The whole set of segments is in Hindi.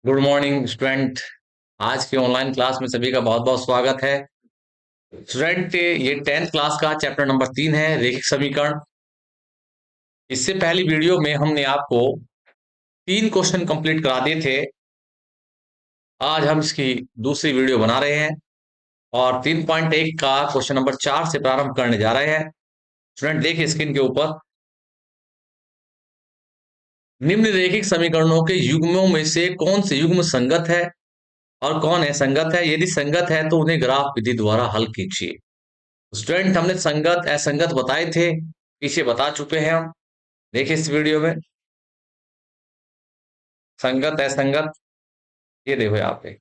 Good morning student. आज की ऑनलाइन क्लास में सभी का बहुत बहुत स्वागत है। स्टूडेंट, ये 10th क्लास का चैप्टर नंबर 3 है, रेखिक समीकरण। इससे पहली वीडियो में हमने आपको 3 क्वेश्चन कंप्लीट करा दिए थे। आज हम इसकी दूसरी वीडियो बना रहे हैं और 3.1 का क्वेश्चन नंबर 4 से प्रारंभ करने जा रहे हैं। स्टूडेंट देखिए स्क्रीन के ऊपर, निम्न रेखिक समीकरणों के युग्मों में से कौन से युग्म संगत है और कौन है संगत है। यदि संगत है तो उन्हें ग्राफ विधि द्वारा हल कीजिए। स्टूडेंट, हमने संगत असंगत बताए थे, पीछे बता चुके हैं हम। देखिए इस वीडियो में संगत असंगत, ये देखो यहाँ पे।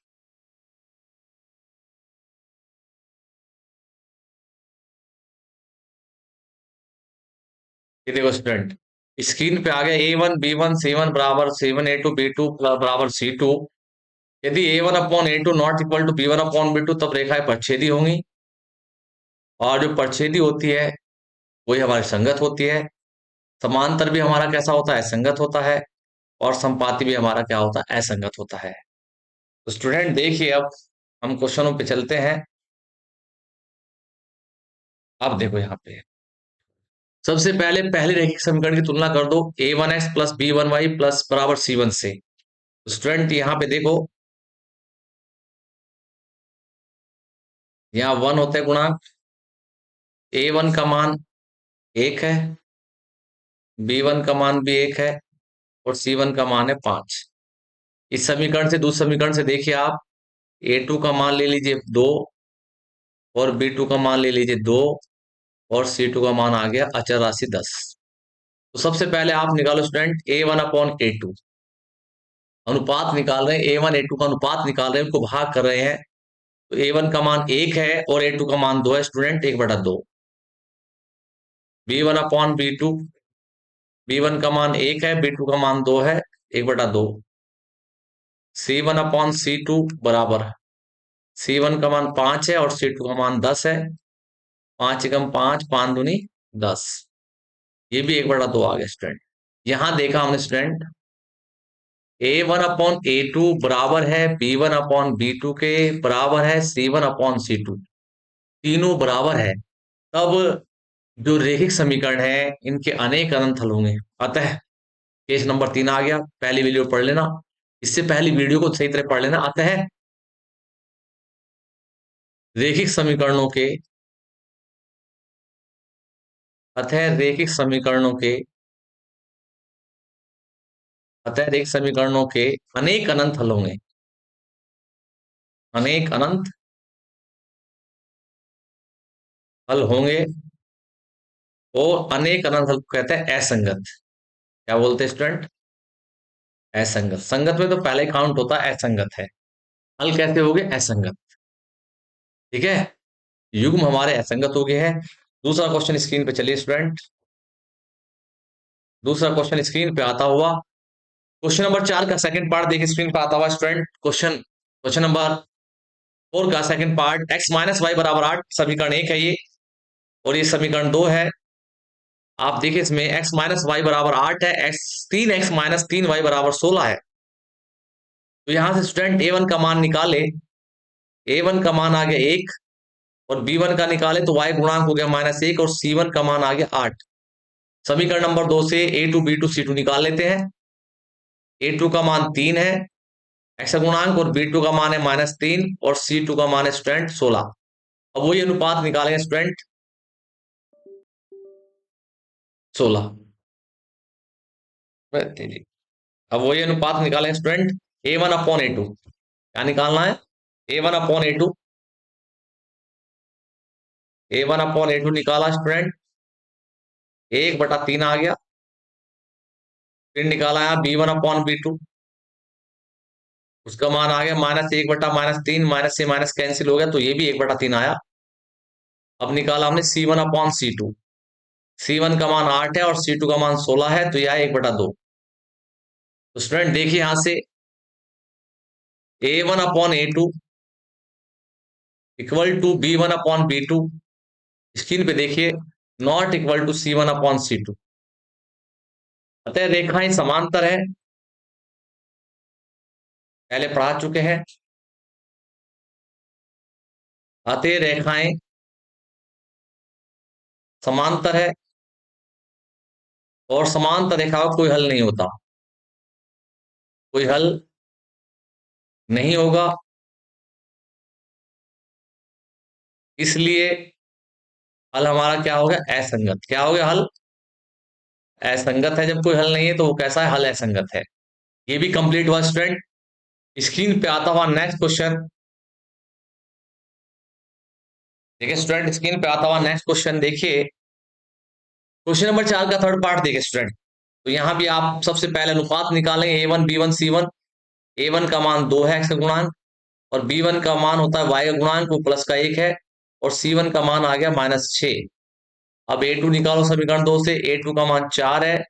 ये देखो स्टूडेंट, स्क्रीन पे आ गया A1 B1 C1 बराबर C1 A2 B2 बराबर C2। यदि A1/A2 not equal to B1/B2 तब रेखाएं परछेदी होंगी, और जो परछेदी होती है वही हमारी संगत होती है। समांतर भी हमारा कैसा होता है, संगत होता है। और संपाती भी हमारा क्या होता है, असंगत होता है। तो स्टूडेंट देखिए, अब हम क्वेश्चनों पे चलते हैं। अब देखो यहाँ पे सबसे पहले पहले रैखिक समीकरण की तुलना कर दो A1x प्लस B1y प्लस बराबर C1 से। स्टूडेंट यहाँ पे देखो, यहाँ 1 होता है गुणांक, A1 का मान 1 है, B1 का मान भी 1 है और C1 का मान है 5। इस समीकरण से दूसरे समीकरण से देखिए आप, A2 का मान ले लीजिए 2 और B2 का मान ले लीजिए 2 और C2 का मान आ गया अचर राशि 10। तो सबसे पहले आप निकालो स्टूडेंट A1/A2, अनुपात निकाल रहे हैं, A1 A2 का अनुपात निकाल रहे हैं, उनको भाग कर रहे हैं। तो A1 का मान 1 है और A2 का मान 2 है स्टूडेंट, 1/2। B1/B2, B1 का मान 1 है, B2 का मान 2 है, 1/2। C1/C2 बराबर, C1 का मान 5 है और C2 का मान 10 है। 5 एकम 5, 5 दूनी 10, ये भी 1/2 आ गया स्टूडेंट। यहां देखा हमने स्टूडेंट, A1/A2 बराबर है B1/B2 के, बराबर है C1/C2, तीनों बराबर है। तब जो रैखिक समीकरण है इनके अनेक अनंत हल होंगे। अतः केस नंबर 3 आ गया, पहली वीडियो पढ़ लेना, इससे पहली वीडियो को सही तरह पढ़ लेना। रैखिक समीकरणों के अतः रैखिक समीकरणों के अतः रैखिक समीकरणों के अनेक अनंत हल होंगे। अनेक अनंत हल होंगे और अनेक अनंत हल को कहते हैं असंगत। क्या बोलते हैं स्टूडेंट, असंगत। संगत में तो पहले काउंट होता है, असंगत है। हल कैसे हो गए, असंगत। ठीक है, युग्म हमारे असंगत हो गए हैं। दूसरा क्वेश्चन स्क्रीन पे चलिए स्टूडेंट, दूसरा क्वेश्चन स्क्रीन पे आता हुआ, क्वेश्चन नंबर 4 का सेकंड पार्ट देखिए स्क्रीन पे आता हुआ स्टूडेंट। क्वेश्चन नंबर 4 का सेकंड पार्ट, x-y बराबर 8 समीकरण 1 है ये, और ये समीकरण 2 है। आप देखिए इसमें x-y बराबर 8 है, x-3 बराबर 16 है। तो यहां से स्टूडेंट A1 का मान निकाले, A1 का मान आ गया 1 और B1 का निकाले तो y गुणांक हो गया -1 और C1 का मान आ गया 8। समीकरण नंबर 2 से A2 B2 C2 निकाल लेते हैं। A2 का मान 3 है, x का गुणांक, और B2 का मान है -3 और C2 का मान है स्टूडेंट 16। अब वही अनुपात निकालेंगे स्टूडेंट, 16। अब वही अनुपात निकालेंगे स्टूडेंट, A1/A2। क्या निकालना है, A1/A2। A1/A2 निकाला स्टूडेंट, 1/3 आ गया। फिर निकाला है B1/B2, उसका मान आ गया -1/-3, माइनस से माइनस कैंसिल हो गया तो ये भी 1/3 आया। अब निकाला हमने C1/C2, C1 का मान 8 है और C2 का मान 16 है, तो यह 1/2। तो स्टूडेंट देखिए यहां से A1/A2 equal to B1/B2, screen पे देखिए, नॉट इक्वल टू C1/C2। अतः रेखाएं समांतर है, पहले पढ़ा चुके हैं। अतः रेखाएं समांतर है और समांतर रेखा का कोई हल नहीं होता, कोई हल नहीं होगा। इसलिए हल हमारा क्या हो गया? असंगत। क्या हो गया? हल असंगत है। जब कोई हल नहीं है तो वो कैसा है? हल असंगत है। ये भी कंप्लीट हुआ स्टूडेंट। स्क्रीन पे आता हुआ नेक्स्ट क्वेश्चन। देखिए स्टूडेंट, स्क्रीन पे आता हुआ नेक्स्ट क्वेश्चन देखिए। क्वेश्चन नंबर 4 का थर्ड पार्ट देखिए स्टूडेंट। तो यहां भी आप सबसे पहले अनुपात निकालेंगे A1 B1 C1। A1 का मान 2 है, x का गुणांक, और B1 का मान होता है y का गुणांक, वो प्लस का 1 है, और C1 का मान आ गया -6। अब A2 निकालो समीकरण 2 से। A2 का मान 4 है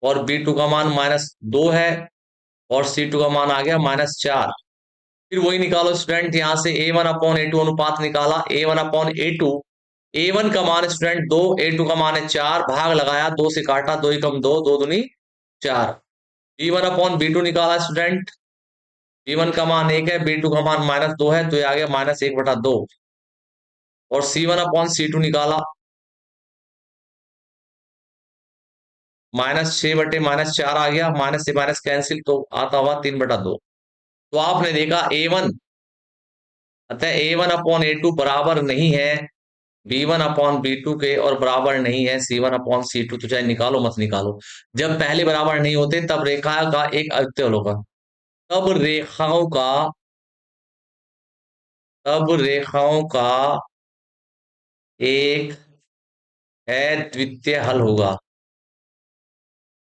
और B2 का मान -2 है, और C2 का मान आ गया -4। फिर वही निकालो स्टूडेंट, यहां से A1/A2 अनुपात निकाला। A1/A2, A1 का मान स्टूडेंट 2, A2 का मान है 4, भाग लगाया, 2 से काटा, 2 एकम 2, 2 दूनी 4। B1/B2 निकाला स्टूडेंट। B1 का मान 1 है, B2 का मान -2 है, तो ये आ गया -1/2। और C1/C2 निकाला। -6/-4 आ गया, माइनस से माइनस कैंसिल, तो आता हुआ 3/2। तो आपने देखा A1, अतः A1/A2 बराबर नहीं है B1/B2 के, और बराबर नहीं है C1/C2। तो चाहे निकालो मत निकालो, जब पहले बराबर नहीं होते तब रेखा का एक अद्वितीय हल होगा। तब रेखाओं का तब रेखाओं का एक अद्वितीय हल होगा।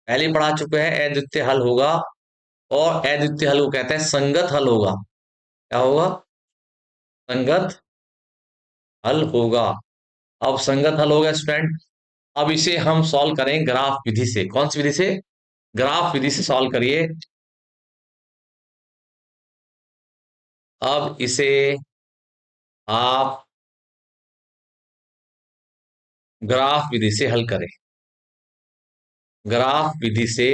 पहले पढ़ा चुके हैं, अद्वितीय हल होगा। और अद्वितीय हल को कहते हैं संगत हल होगा। क्या होगा? संगत हल होगा। अब संगत हल होगा स्टूडेंट। अब इसे हम सॉल्व करें ग्राफ विधि से। कौन सी विधि से? ग्राफ विधि से सॉल्व करिए। अब इसे आप ग्राफ विधि से हल करें। ग्राफ विधि से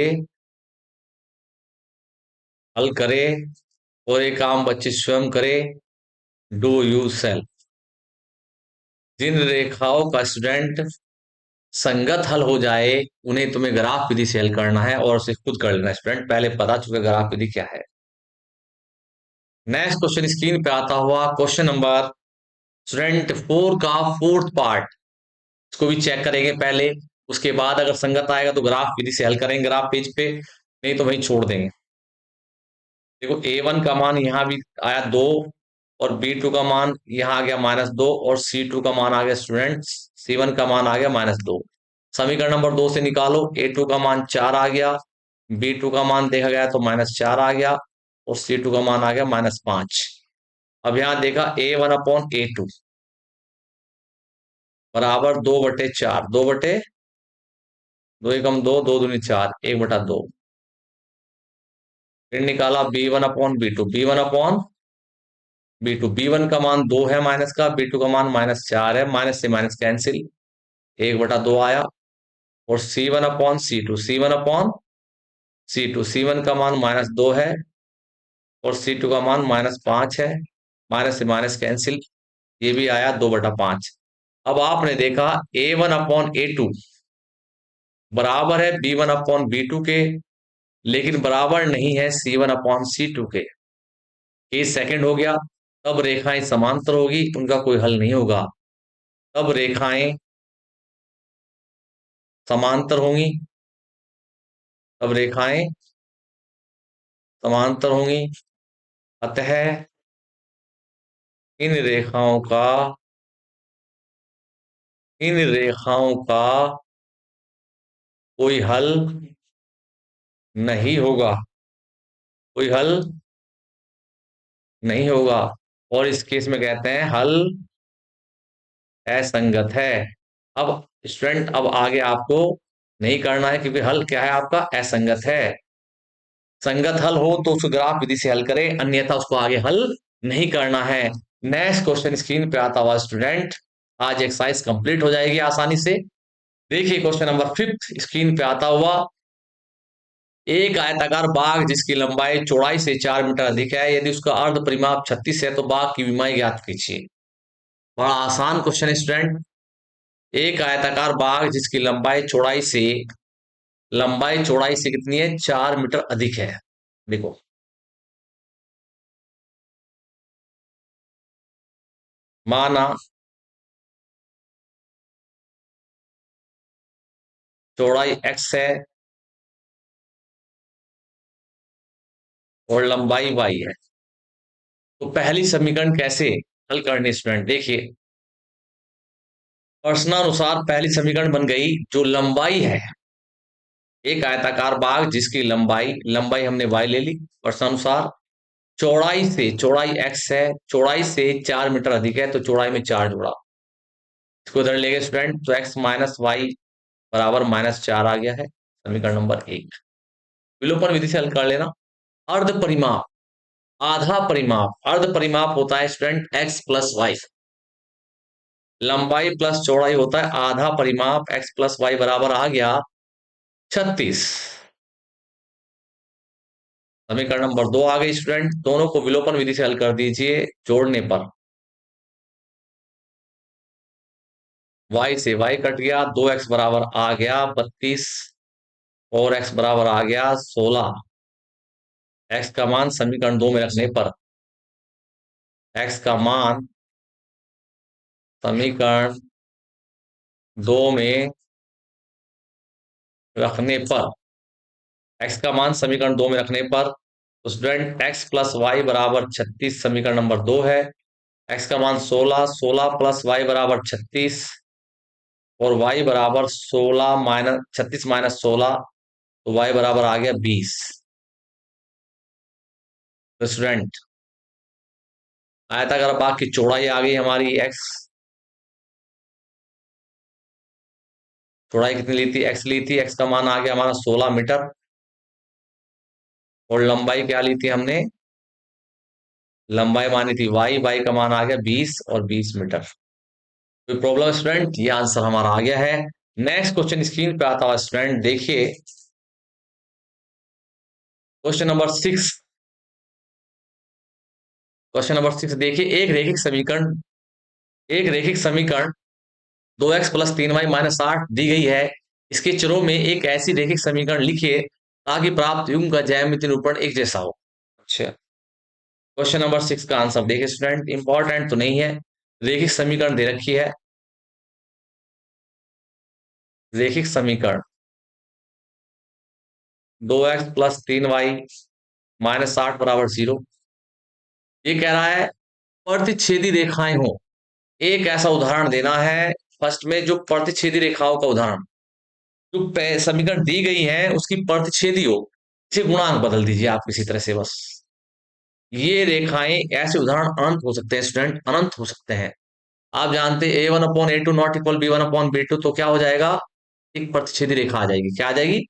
हल करें, और एक काम बच्चे स्वयं करें। Do you self. जिन रेखाओं का स्टूडेंट संगत हल हो जाए उन्हें तुम्हें ग्राफ विधि से हल करना है, और उसे खुद कर लेना है स्टूडेंट। पहले पता चुका ग्राफ विधि क्या है। नेक्स्ट क्वेश्चन स्क्रीन पे आता हुआ क्वेश्चन नंबर स्टूडेंट 4 का फोर्थ पार्ट। इसको भी चेक करेंगे पहले, उसके बाद अगर संगत आएगा तो ग्राफ विधि से हल करेंगे ग्राफ पेज पे, नहीं तो वहीं छोड़ देंगे। देखो A1 का मान यहां भी आया 2, और B2 का मान यहां आ गया -2, और C2 का मान आ गया स्टूडेंट, C1 का मान आ गया -2। समीकरण नंबर 2 से निकालो। A2 का मान 4 आ गया, B2 का मान देखा गया तो -4 आ गया, और C2 का मान आ गया -5। अब यहां देखा A1/A2 बराबर 2/4, 2 एकम 2, 2 दूनी 4, 1/2। फिर निकाला B1/B2, B1/B2, B1 का मान 2 है माइनस का, B2 का मान -4 है, माइनस से माइनस कैंसिल, 1/2 आया। और C1/C2, C1 का मान -2 है, और C2 का मान -5 है, माइनस से माइनस कैंसिल, ये भी आया 2/5। अब आपने देखा A1/A2 बराबर है B1/B2 के, लेकिन बराबर नहीं है C1/C2 के। केस सेकंड हो गया। तब रेखाएं समांतर होगी, उनका कोई हल नहीं होगा। तब रेखाएं समांतर होंगी, तब रेखाएं समांतर होंगी। अतः इन रेखाओं का इन रेखाओं का कोई हल नहीं होगा, कोई हल नहीं होगा। और इस केस में कहते हैं हल असंगत है। अब स्टूडेंट, अब आगे आपको नहीं करना है, क्योंकि हल क्या है आपका? असंगत है। संगत हल हो तो उस ग्राफ विधि से हल करें, अन्यथा उसको आगे हल नहीं करना है। नेक्स्ट क्वेश्चन स्क्रीन पे आता हुआ स्टूडेंट, आज एक्सरसाइज कंप्लीट हो जाएगी आसानी से। देखिए क्वेश्चन नंबर 5 स्क्रीन पे आता हुआ। एक आयताकार बाघ जिसकी लंबाई चौड़ाई से 4 मीटर अधिक है, यदि उसका अर्ध परिमाप 36 है तो बाघ की लंबाई ज्ञात कीजिए। बड़ा आसान क्वेश्चन है स्टूडेंट। एक आयताकार बाघ जिसकी लंबाई चौड़ाई से कितनी है, 4 मीटर अधिक है। देखो, माना चौड़ाई x है और लंबाई y है, तो पहली समीकरण कैसे हल करनी स्टूडेंट? देखिए, प्रश्नानुसार पहली समीकरण बन गई, जो लंबाई है, एक आयताकार बाघ जिसकी लंबाई लंबाई हमने y ले ली प्रश्नानुसार, चौड़ाई x है, चौड़ाई से 4 मीटर अधिक है, तो चौड़ाई में 4 जोड़ा। इसको इधर ले गए स्टूडेंट, तो x माइनस वाई बराबर -4 आ गया है, समीकरण नंबर 1। विलोपन विधि से हल कर लेना। अर्ध परिमाप, आधा परिमाप, अर्ध परिमाप होता है स्टूडेंट x प्लस वाई, लंबाई प्लस चौड़ाई होता है आधा परिमाप, x प्लस वाई बराबर आ गया 36। समीकरण नंबर 2 आ गई स्टूडेंट, दोनों को विलोपन विधि से हल कर दीजिए, जोड़ने पर y से y कट गया, 2x बराबर आ गया 32 और x बराबर आ गया 16। x का मान समीकरण 2 में रखने पर, x का मान समीकरण 2 में रखने पर, x का मान समीकरण 2 में रखने पर, तो स्टूडेंट x प्लस वाई बराबर 36 समीकरण नंबर 2 है। x का मान 16, 16 प्लस वाई बराबर 36 और y बराबर 16 माइनस 36 माइनस 16, तो y बराबर आ गया 20। तो स्टूडेंट, आयताकार बाग की चौड़ाई आ गई हमारी x, चौड़ाई कितनी ली थी, x ली थी, x का मान आ गया हमारा 16 मीटर, और लंबाई क्या ली थी हमने, लंबाई मानी थी y का मान आ गया 20 और 20 मीटर। कोई प्रॉब्लम स्टूडेंट? ये आंसर हमारा आ गया है। नेक्स्ट क्वेश्चन स्क्रीन पे आता हुआ स्टूडेंट देखिए, क्वेश्चन नंबर 6। क्वेश्चन नंबर 6 देखिए, एक रैखिक समीकरण 2x प्लस 3y माइनस 8 दी गई है, इसके चरों में एक ऐसी रैखिक समीकरण लिखिए ताकि प्राप्त युग्म का ज्यामितीय निरूपण एक जैसा हो। अच्छा, क्वेश्चन नंबर 6 का आंसर देखिए स्टूडेंट, इंपॉर्टेंट तो नहीं है। रैखिक समीकरण दे रखी है, रैखिक समीकरण 2x प्लस 3y माइनस 8 बराबर 0। ये कह रहा है प्रतिच्छेदी रेखाएं हो, एक ऐसा उदाहरण देना है फर्स्ट में जो प्रतिच्छेदी रेखाओं का उदाहरण, जो समीकरण दी गई है उसकी प्रतिच्छेदी हो, इसे गुणांक बदल दीजिए आप किसी तरह से बस। ये रेखाएं, ऐसे उदाहरण अनंत हो सकते हैं स्टूडेंट, अनंत हो सकते हैं। आप जानते हैं a1/a2 नॉट इक्वल b1/b2, तो क्या हो जाएगा, एक प्रतिच्छेदी रेखा आ जाएगी। क्या आ जाएगी?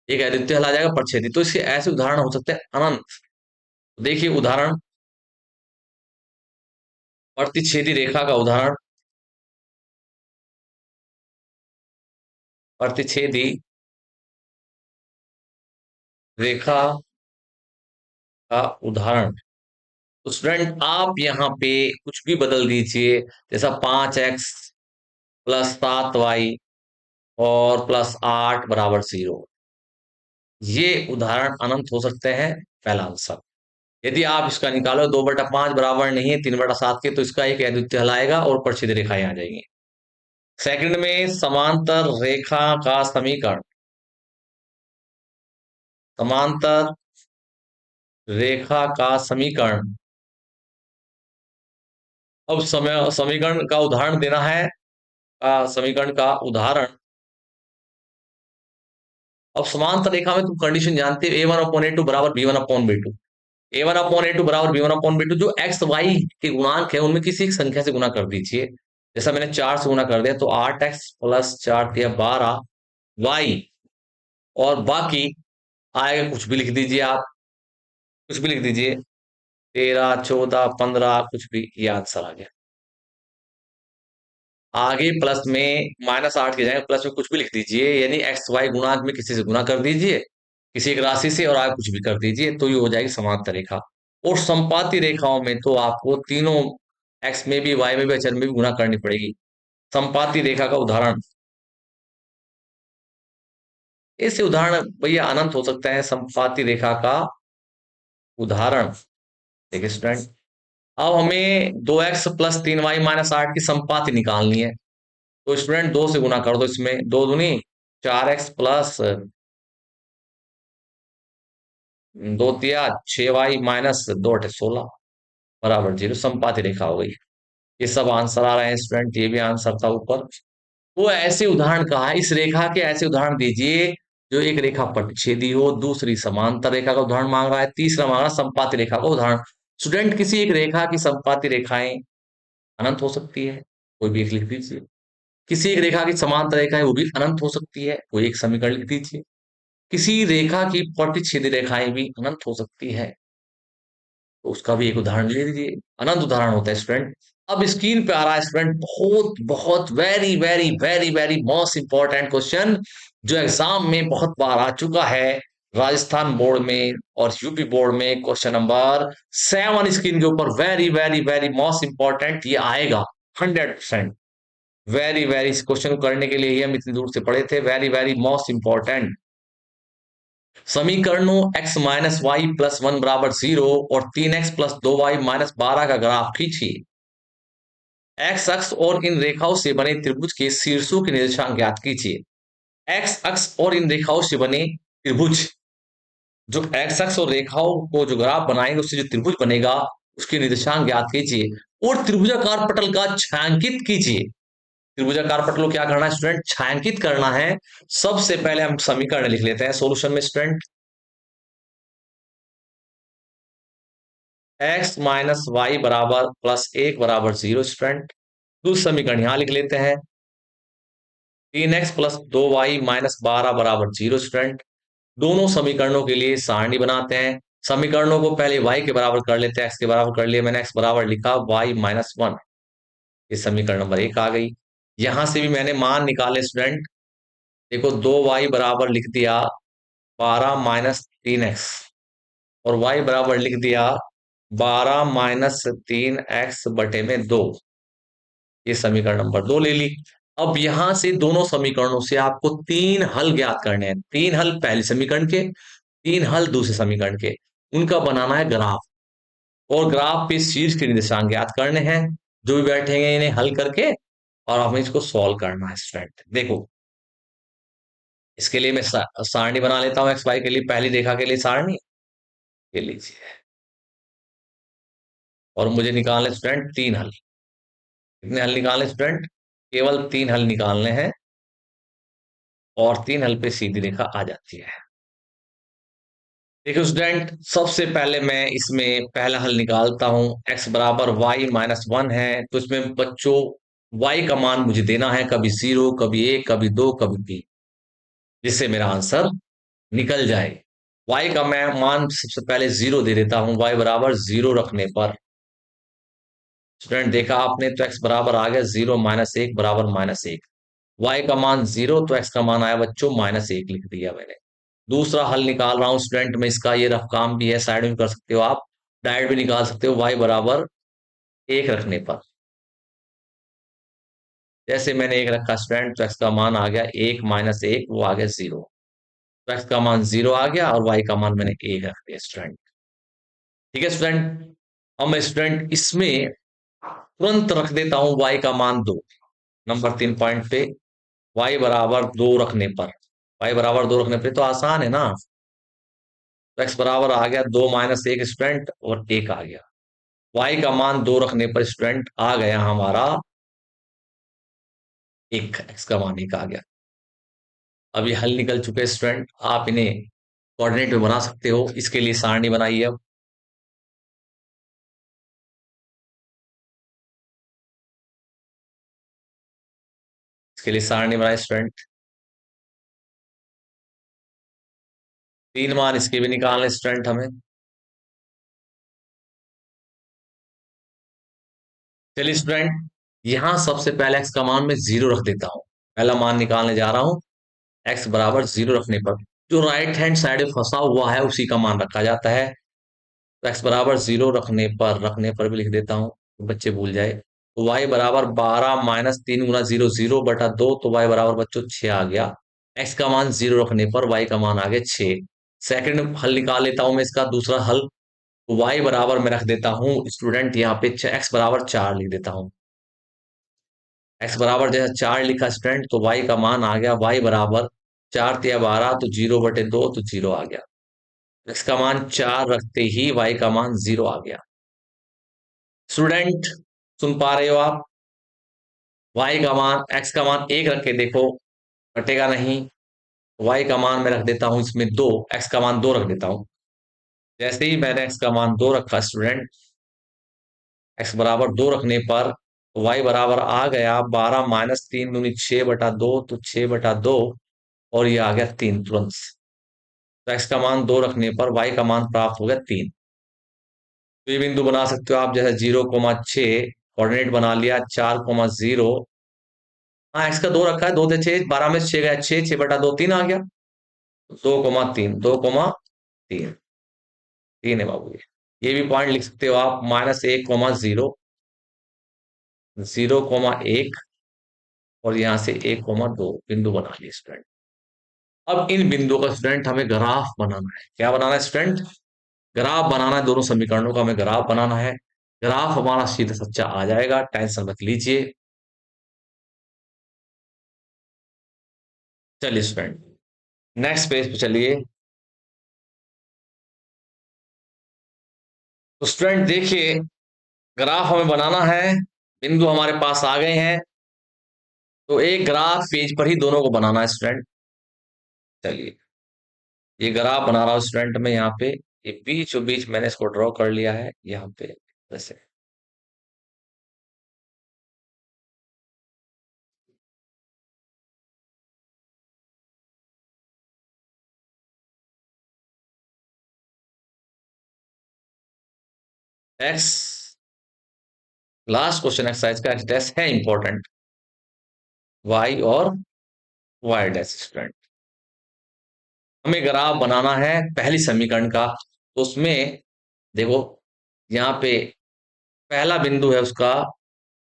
एक अद्वितीय हल आ जाएगा प्रतिच्छेदी। तो इसके ऐसे उदाहरण हो सकते हैं अनंत। देखिए उदाहरण, प्रतिच्छेदी रेखा का उदाहरण, प्रतिच्छेदी रेखा का उदाहरण। तो स्टूडेंट आप यहाँ पे कुछ भी बदल दीजिए, जैसा 5x प्लस 7y और प्लस 8 बराबर 0। ये उदाहरण अनंत हो सकते हैं, पहला आंसर। यदि आप इसका निकालो 2/5 बराबर नहीं है 3/7 के, तो इसका एक अद्वितीय हल आएगा और प्रच्छेद रेखाएं आ जाएंगी। सेकंड में समांतर रेखा का समीकरण, समांतर रेखा का समीकरण। अब समय समीकरण का उदाहरण देना है, समीकरण का उदाहरण। अब समांतर रेखा में तुम कंडीशन जानते हो, a1/a2 बराबर b1/b2, a1/a2 बराबर b1/b2, जो x y के गुणांक है उनमें किसी एक संख्या से गुना कर दीजिए। जैसा मैंने 4 से गुना कर दिया, तो 8x प्लस 4 दिया 12 y, और बाकी आएगा कुछ भी लिख दीजिए आप, कुछ भी लिख दीजिए, 13 14 15 कुछ भी, ये आंसर आ गया। आगे प्लस में -8 की जगह प्लस में कुछ भी लिख दीजिए, यानी एक्स वाई गुणांक में किसी से गुना कर दीजिए किसी एक राशि से और आप कुछ भी कर दीजिए तो ये हो जाएगी समांतर रेखा। और समपाती रेखाओं में तो आपको तीनों एक्स में भी, वाई में भी, अचर में भी गुणा करनी पड़ेगी। समपाती रेखा का उदाहरण, ऐसे उदाहरण भैया अनंत हो सकता है। समपाती रेखा का उदाहरण देखिए स्टूडेंट, अब हमें 2x + 3y - 8 की संपाति निकालनी है। तो स्टूडेंट 2 से गुना कर दो, इसमें 2 दूनी 4x प्लस 2 तिया 6y - 2 = 16 बराबर 0। संपाति रेखा हो गई। ये सब आंसर आ रहे हैं स्टूडेंट, ये भी आंसर था ऊपर। वो ऐसे उदाहरण कहा है, इस रेखा के ऐसे उदाहरण दीजिए जो एक रेखा प्रतिच्छेदी हो, दूसरी समांतर रेखा का उदाहरण मांग रहा है, तीसरा मांग रहा है संपाति रेखा का उदाहरण। स्टूडेंट किसी एक रेखा की संपाति रेखाएं अनंत हो सकती है, कोई भी एक लिख दीजिए। किसी एक रेखा की समांतर रेखा है वो भी अनंत हो सकती है, कोई एक समीकरण लिख दीजिए। किसी रेखा की प्रतिच्छेदी रेखाएं भी अनंत हो सकती है, तो उसका भी एक उदाहरण ले लीजिए। अनंत उदाहरण होता है स्टूडेंट। अब स्क्रीन पे आ रहा है स्टूडेंट बहुत बहुत very very very very most important question, जो एग्जाम में बहुत बार आ चुका है, राजस्थान बोर्ड में और यूपी बोर्ड में। क्वेश्चन नंबर 7 स्क्रीन के ऊपर, very very very most important ये आएगा 100%। वेरी वेरी, इस क्वेश्चन को करने के लिए ही हम इतनी दूर से पढ़े थे। Very very most important. समीकरणों x - y + 1 = 0 और 3x + 2y - 12 का ग्राफ खींचिए। एक्स अक्ष और इन रेखाओं से बने त्रिभुज के शीर्षों के निर्देशांक ज्ञात कीजिए। एक्स अक्ष और इन रेखाओं से बने त्रिभुज, जो एक्स अक्ष और रेखाओं को जो ग्राफ बनाएंगे उससे जो त्रिभुज बनेगा उसके निर्देशांक ज्ञात कीजिए और त्रिभुजाकार पटल का छायांकित कीजिए। त्रिभुजाकार पटल को क्या करना है स्टूडेंट? छायांकित करना है। सबसे पहले हम समीकरण लिख लेते हैं सॉल्यूशन में स्टूडेंट। x - y + 1 = 0 student. दूसरा समीकरण यहां लिख लेते हैं, 3x + 2y - 12 = 0 स्टूडेंट। दोनों समीकरणों के लिए सारणी बनाते हैं। समीकरणों को पहले y के बराबर कर लेते हैं, x के बराबर कर लिया मैंने, x बराबर लिखा y - 1। ये समीकरण नंबर 1 आ गई। यहां से भी मैंने मान निकाले स्टूडेंट। देखो 2y बराबर लिख दिया 12 - 3x और y बराबर लिख दिया 12 - 3x/2। ये समीकरण नंबर 2 ले ली। अब यहां से दोनों समीकरणों से आपको 3 हल ज्ञात करने हैं। 3 हल पहले समीकरण के, 3 हल दूसरे समीकरण के, उनका बनाना है ग्राफ। और ग्राफ पे शीर्ष के निर्देशांक ज्ञात करने हैं। जो भी बैठेंगे इन्हें हल करके और हमें इसको सॉल्व करना है स्टूडेंट। देखो इसके लिए मैं सारणी बना लेता हूं। एक्स वाई के लिए पहली रेखा के लिए सारणी ये लीजिए, और मुझे निकालने स्टूडेंट 3 हल। कितने हल निकालने स्टूडेंट? केवल 3 हल निकालने हैं और 3 हल पे सीधी रेखा आ जाती है। देखिए स्टूडेंट, सबसे पहले मैं इसमें पहला हल निकालता हूं। x बराबर y - 1 है, तो इसमें बच्चों y का मान मुझे देना है, कभी 0, कभी 1, कभी 2, कभी 3, जिससे मेरा आंसर निकल जाए। y का मैं मान सबसे पहले 0 दे देता हूं। y बराबर 0 रखने पर स्टूडेंट देखा आपने, तो x बराबर आ गया 0 - 1 बराबर -1। y का मान 0 तो x का मान आया बच्चों -1 लिख दिया मैंने। दूसरा हल निकाल रहा हूं स्टूडेंट मैं इसका, ये रफ काम भी है, साइड में कर सकते हो आप, डायरेक्ट भी निकाल सकते हो। y बराबर 1 रखने पर, जैसे मैंने 1 रखा स्टूडेंट तो x का मान आ गया 1 - 1, वो आ गया 0। तो x का मान 0 आ गया और y का मान मैंने 1 रख दिया स्टूडेंट। ठीक है स्टूडेंट, अब मैं स्टूडेंट इसमें तुरंत रख देता हूं y का मान 2। नंबर 3 पॉइंट पे y बराबर 2 रखने पर, y बराबर 2 रखने पर तो आसान है ना। तो x बराबर आ गया 2 - 1 स्टूडेंट और 1 आ गया। y का मान 2 रखने पर स्टूडेंट आ गया हमारा 1, x का मान 1 आ गया। अब ये हल निकल चुके हैं स्टूडेंट, आप इन्हें कोऑर्डिनेट में बना सकते हो। इसके लिए सारणी बनाइए। अब इसके लिए सारणी बनाए स्टूडेंट। 3 मान इसके भी निकालने स्टूडेंट हमें। चलिए स्टूडेंट, यहां सबसे पहले x का मान मैं 0 रख देता हूं। पहला मान निकालने जा रहा हूं x बराबर 0 रखने पर। जो राइट हैंड साइड में फंसा हुआ है उसी का मान रखा जाता है। तो एक्स बराबर 0 रखने पर भी लिख देता हूँ, तो बच्चे भूल जाए। तो वाई बराबर 12 - 3 × 0 0 बटा 2, तो वाई बराबर बच्चों 6 आ गया। एक्स का मान 0 रखने पर वाई का मान आ गया 6। सेकंड हल निकाल लेता हूं मैं इसका, दूसरा हल। तो वाई बराबर मैं रख देता हूं स्टूडेंट यहाँ पे एक्स बराबर 4 लिख देता हूं। एक्स बराबर जैसे 4 लिखा स्टूडेंट, तो वाई का मान आ गया, वाई बराबर 4 × 3 = 12, तो 0/2, तो 0 आ गया। एक्स का मान 4 रखते ही वाई का मान 0 आ गया। स्टूडेंट सुन पा रहे हो आप? वाई का मान, एक्स का मान 1 रख के देखो, कटेगा नहीं। वाई का मान मैं रख देता हूं इसमें 2, एक्स का मान 2 रख देता हूं। जैसे ही मैंने एक्स का मान 2 रखा स्टूडेंट, एक्स बराबर 2 रखने पर वाई बराबर आ गया 12 - 3 × 6 / 2, तो 6/2, और ये आ गया 3 तुरंत। तो एक्स का मान 2 रखने पर वाई का मान प्राप्त हो गया 3। तो ये बिंदु बना सकते हो आप, जैसे 0,6 कोऑर्डिनेट बना लिया, 4,0। हाँ, एक्स का 2 रखा है, 2 से 6, 12 में से 6 गया, 6/2, 3 आ गया। 2,3, 2,3, 3 है बाबू ये भी पॉइंट लिख सकते हो आप, -1,0, 0,1, और यहां से 1,2 बिंदु बना लिए स्टूडेंट। अब इन बिंदुओं का स्टूडेंट हमें ग्राफ बनाना है। क्या बनाना है स्टूडेंट? ग्राफ बनाना है, दोनों समीकरणों का हमें ग्राफ बनाना है। ग्राफ हमारा सीधा सच्चा आ जाएगा, टेंशन मत लीजिए। चलिए स्टूडेंट, नेक्स्ट पेज पे चलिए। तो स्टूडेंट देखिए, ग्राफ हमें बनाना है, बिंदु हमारे पास आ गए हैं, तो एक ग्राफ पेज पर ही दोनों को बनाना है स्टूडेंट। चलिए, ये ग्राफ बना रहा हूं स्टूडेंट में, यहाँ पे ये बीचों बीच मैंने इसको ड्रॉ कर लिया है यहाँ पे वैसे। एक्स, लास्ट क्वेश्चन एक्सरसाइज का एक्स डैश है इंपॉर्टेंट, वाई और वाई डैश स्टूडेंट। हमें ग्राफ बनाना है पहली समीकरण का, तो उसमें देखो यहाँ पे पहला बिंदु है उसका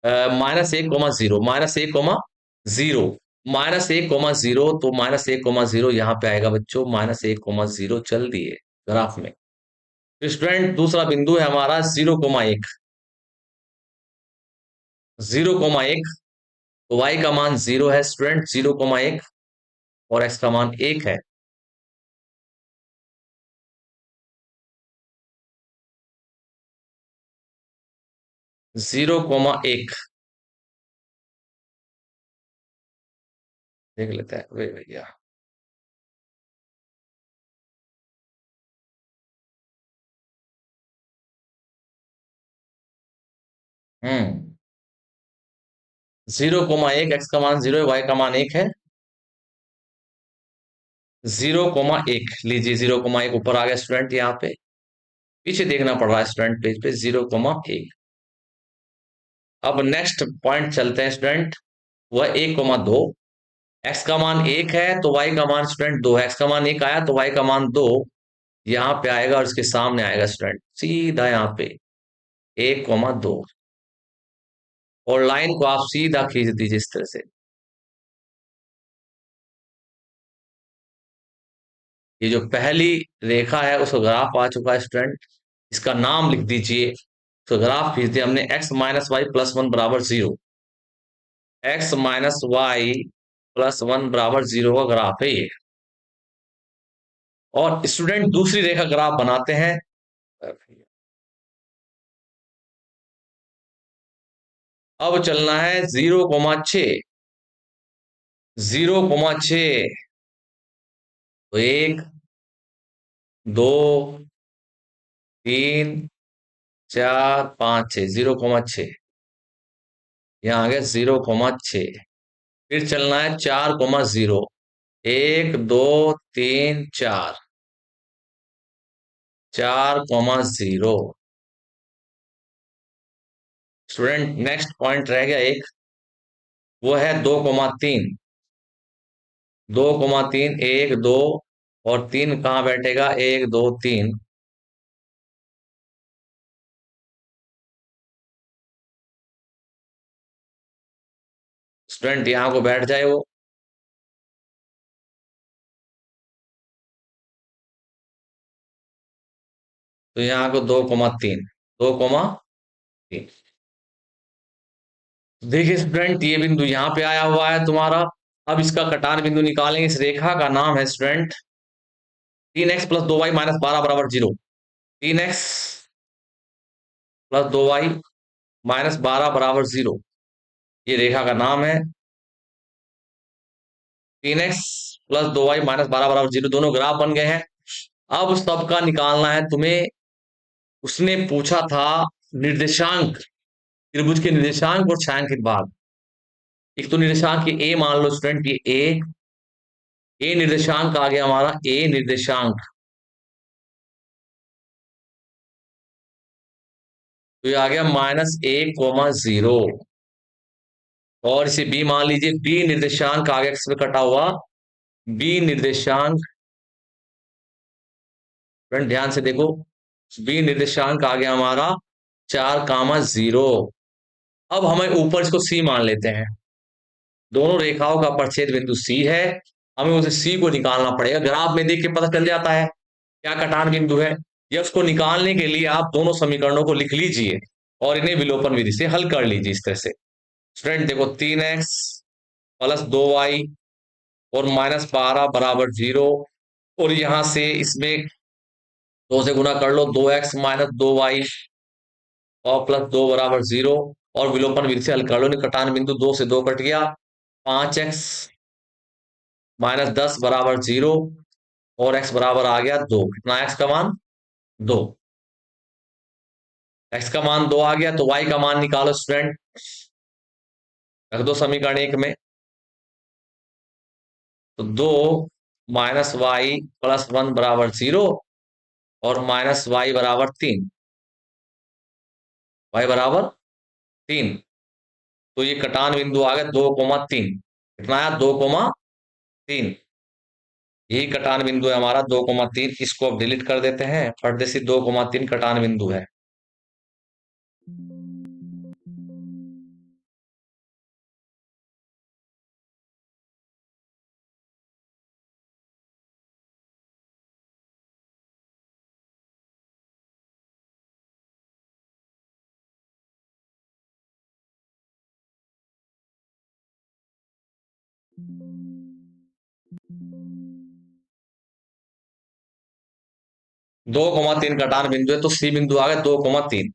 -1,0, -1,0, -1,0, तो -1,0 यहाँ पे आएगा बच्चों, -1,0 चल दिए ग्राफ में। तो स्टूडेंट दूसरा बिंदु है हमारा 0,1, 0,1, तो y का मान 0 है स्टूडेंट, 0,1, और x का मान 1 है। जीरो कोमा एक देख लेते हैं वे भैया। हम्म 0,1, एक्स का मान 0 है, वाई का मान 1 है। 0,1 लीजिए, 0,1 ऊपर आ गया स्टूडेंट, यहाँ पे पीछे देखना पड़ रहा है स्टूडेंट पेज पे, 0,1। अब नेक्स्ट पॉइंट चलते हैं स्टूडेंट, वह 1,2। एक्स का मान 1 है तो वाई का मान स्टूडेंट 2 है, एक्स का मान 1 आया तो वाई का मान 2 यहाँ पे आएगा, और इसके सामने आएगा स्टूडेंट सीधा यहाँ पे 1,2, और लाइन को आप सीधा खींच दीजिए इस तरह से। ये जो पहली रेखा है उसका ग्राफ आ चुका है स्टूडेंट, इसका नाम लिख दीजिए। तो ग्राफ खींच दिया हमने, x - y + 1 = 0, x - y + 1 = 0 का ग्राफ है ये। और स्टूडेंट दूसरी रेखा ग्राफ बनाते हैं। अब चलना है 0,6, 0,6, तो 1, 2, 3, 4, 5, 6, 0,6 यहाँ आ गया 0,6। फिर चलना है 4,0, 1, 2, 3, 4, 4,0। स्टूडेंट नेक्स्ट पॉइंट रह गया एक, वो है 2,3, 2,3, 1, 2, और 3 कहाँ बैठेगा, 1 2 3। स्टूडेंट यहाँ को बैठ जाए वो। तो यहाँ को 2,3, 2,3। देखिए स्टूडेंट, ये बिंदु यहाँ पे आया हुआ है तुम्हारा। अब इसका कटान बिंदु निकालेंगे। इस रेखा का नाम है student 3x + 2y - 12 = 0। 3x + 2y - 12 = 0, ये रेखा का नाम है। 3x + 2y - 12 = 0, दोनों ग्राफ बन गए हैं। अब सबका निकालना है तुम्हें। उसने पूछा था निर्देशांक, त्रिभुज के निर्देशांक और छायांकित भाग। एक तो निर्देशांक ये ए मान लो स्टूडेंट, ये ए निर्देशांक आ गया हमारा, ए निर्देशांक। तो ये आ गया -1,0। और इसे बी मान लीजिए, बी निर्देशांक आ गया किसमें कटा हुआ, बी निर्देशांक। फ्रेंड ध्यान से देखो, बी निर्देशांक आ गया हमारा 4,0। अब हमें ऊपर इसको सी मान लेते हैं। दोनों रेखाओं का प्रच्छेद बिंदु सी है। हमें उसे सी को निकालना पड़ेगा। ग्राफ में देख के पता चल जाता है क्या कटान बिंदु है। ये उसको निकालने के लिए आप दोनों समीकरणों को लिख लीजिए और इन्हें विलोपन विधि से हल कर लीजिए इस तरह से। स्टूडेंट देखो, 3x + 2y और -12 = 0। और यहां से इसमें 2 से गुना कर लो, 2x - 2y और +2 = 0। और विलोपन विधि से हल कर लो। कटान बिंदु 2 से 2 कट गया। 5x - 10 = 0 और x बराबर आ गया 2। कितना x का मान, 2। x का मान 2 आ गया तो y का मान निकालो स्टूडेंट। रख दो समीकरण 1 में। तो 2 - y + 1 = 0 और -y = 3। y = 3। तो ये कटान बिंदु आ गया 2,3। कितना आया, 2,3। यही कटान बिंदु है हमारा 2,3। इसको अब डिलीट कर देते हैं। परदेसी 2,3 कटान बिंदु है। दो कोमा तीन कटान बिंदु है तो सी बिंदु आ गया 2,3।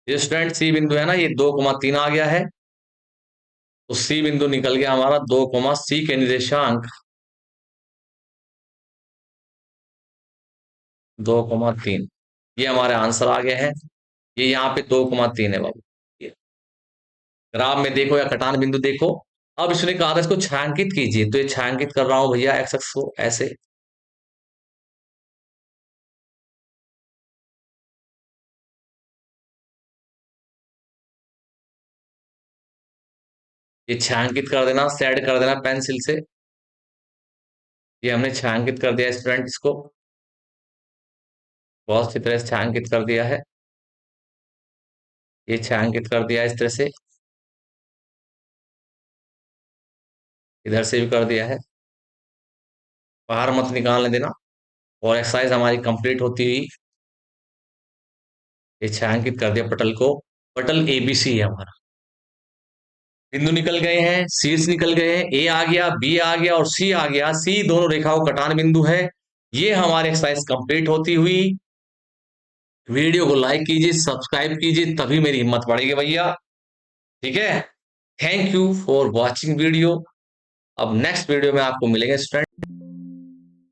ये स्टूडेंट सी बिंदु है ना, ये 2,3 आ गया है। तो सी बिंदु निकल गया हमारा 2, सी के निर्देशांक 2,3। ये हमारे आंसर आ गए हैं। ये यहाँ पे 2,3 है बाबू। ग्राफ में देखो या कटान बिंदु देखो। अब इसने कहा था इसको छायांकित कीजिए, तो ये छायांकित कर रहा हूं भैया एक्स अक्ष को ऐसे। ये छायांकित कर देना, सेट कर देना पेंसिल से। ये हमने छायांकित कर दिया स्टूडेंट, इसको बहुत अच्छी तरह से छायांकित कर दिया है। ये छायांकित कर दिया इस तरह से, इधर से भी कर दिया है। बाहर मत निकालने देना। और एक्सरसाइज हमारी कंप्लीट होती हुई ये छायांकित कर दिया पटल को। पटल एबीसी है हमारा। बिंदु निकल गए हैं, शीर्ष निकल गए हैं, ए आ गया, बी आ गया और सी आ गया। सी दोनों रेखाओं कटान बिंदु है। ये हमारी एक्सरसाइज कंप्लीट होती हुई। वीडियो को लाइक कीजिए, सब्सक्राइब कीजिए, तभी मेरी हिम्मत बढ़ेगी भैया। ठीक है। Thank you for watching video. अब नेक्स्ट वीडियो में आपको मिलेंगे स्टूडेंट।